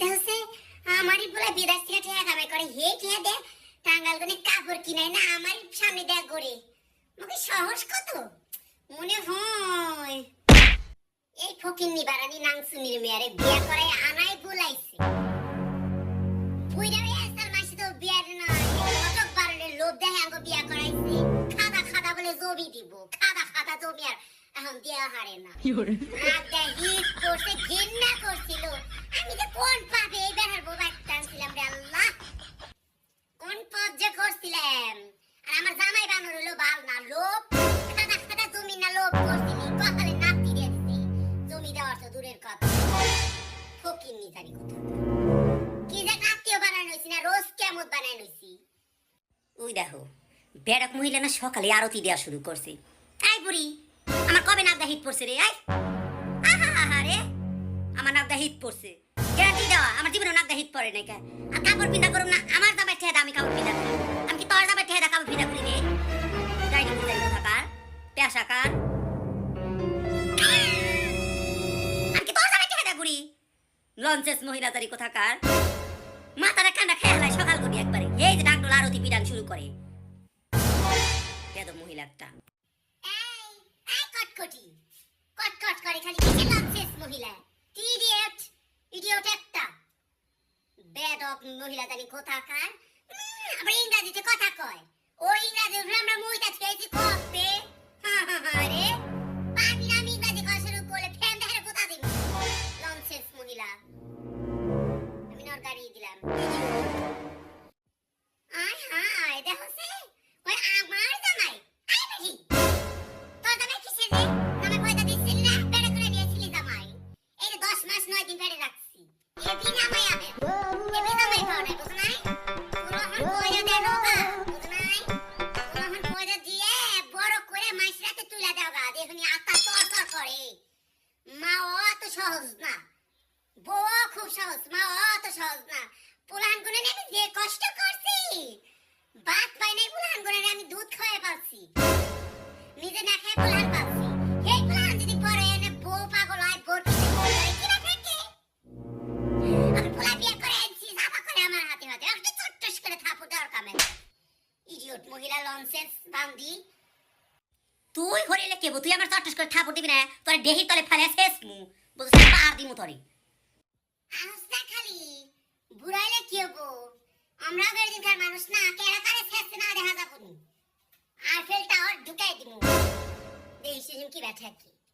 দেখছে আমারই বলে বিদেশ থেকে টাকা কামাই করে হে টিয়া দে টাঙ্গাল গনে কাপড় কিনাই না আমার সামনে দেখ করে আমাকে সাহস কত মনে হয় এই ফকির নিবারানি নাংসুনির মেয়ারে বিয়া করাই আনাই বলাইছে বুইরা এসাল মাসি তো বিয়ার না কতক বারণের লোভ দেখে আমাকে বিয়া করাইছে খাদা খাদা বলে জমি দিব খাদা খাদা জমি আর এখন দেয়া হারে না নাকটা হিট করছে ঘৃণা করছিল আমি যে কোন পাপে এই বেহার বোবা টানছিলাম রে আল্লাহ কোন পথ যে করছিলাম আর আমার জামাই বানর হলো বাল না লোভ খাদা খাদা জমি না লোভ করছিলি কপালে নাতি দিয়ে দিছি জমি দেওয়ার তো দূরের কথা ফকির নি জানি কথা কি যে আত্মীয় বানানো হইছি না রোজ কেমন বানানো হইছি ওই দেখো বেড়াক মহিলা না সকালে আরতি দেওয়া শুরু করছে আই বুড়ি আমার কবে নাকদা হিট পড়ছে রে আই আহা রে আমার নাকদা হিট পড়ছে গ্যারান্টি দেওয়া আমার জীবনে নাকদা হিট পড়ে নাই কে আর কাপড় পিন্দা করুম না আমার দাবার ঠেদা আমি কাপড় পিন্দা করি আমি কি তোর দাবার ঠেদা কাপড় পিন্দা করি রে যাই না বুঝাই থাকার পেশাকার আমি কি তোর দাবার ঠেদা করি লঞ্চেস মহিলা তারি কোথাকার মাথাটা কান্না খেয়ে হালায় সকাল করি একবারে এই যে ডাক্তার আরতি পিডান শুরু করে বেদ মহিলাটা কটকটি কটকট করে খালি কি লঞ্চেস মহিলা ইডিয়েট ইডিয়েট একটা বেদক মহিলা জানি কোথাকার আমরা ইংরেজিতে কথা কয় ওই ইংরেজি আমরা মহিলা খেয়েছি কপে রে পানি আমি ইংরেজি কথা শুরু করলে ফ্যান দেখে কোথা দিব লঞ্চেস মহিলা আমি নরকারি দিলাম আয় হায় দেখো সে ওই আমার জামাই আই বেটি তোর জামাই কিসের রে জামাই পয়দা দিছিস না পেড়ে করে দিয়েছিলি জামাই এই যে 10 মাস 9 দিন পেড়ে রাখছি এবি জামাই আবে এবি জামাই পাও নাই বুঝ নাই পুরোহন পয়দা দে রোগা বুঝ নাই পুরোহন পয়দা দিয়ে বড় করে মাইস রাতে তুইলা দাও গা দেখনি আত্মা তর করে মা অত সহজ না বউ খুব সহজ মা অত সহজ না পুরান গুনে আমি যে কষ্ট করছি বাত পাই নাই পুরান গুনে আমি দুধ খাওয়াই পাচ্ছি নিজে না খেয়ে পুরান পাচ্ছি এই পুরান যদি পরে এনে বউ পাগল হয় বোর কিছু করে কি না থাকে আমি পুরা বিয়ে করে আনছি জামা করে আমার হাতে হাতে একটা চট্টস করে থাপড় দেওয়ার কামে ইডিয়ট মহিলা লনসেন্স বান্দি তুই হরিলে কেবো তুই আমার চট্টস করে থাপড় দিবি না তোর দেহি তলে ফেলে শেষ মু বুঝছিস পার দিমু তোরে আস্তা খালি বুড়াইলে কি হবো আমরা বেরদিনকার মানুষ না কেরা কারে শেষ না দেখা যাবো আর ফেলটা আর ঢুকাই দিমু দেখিস কি ব্যাঠা কি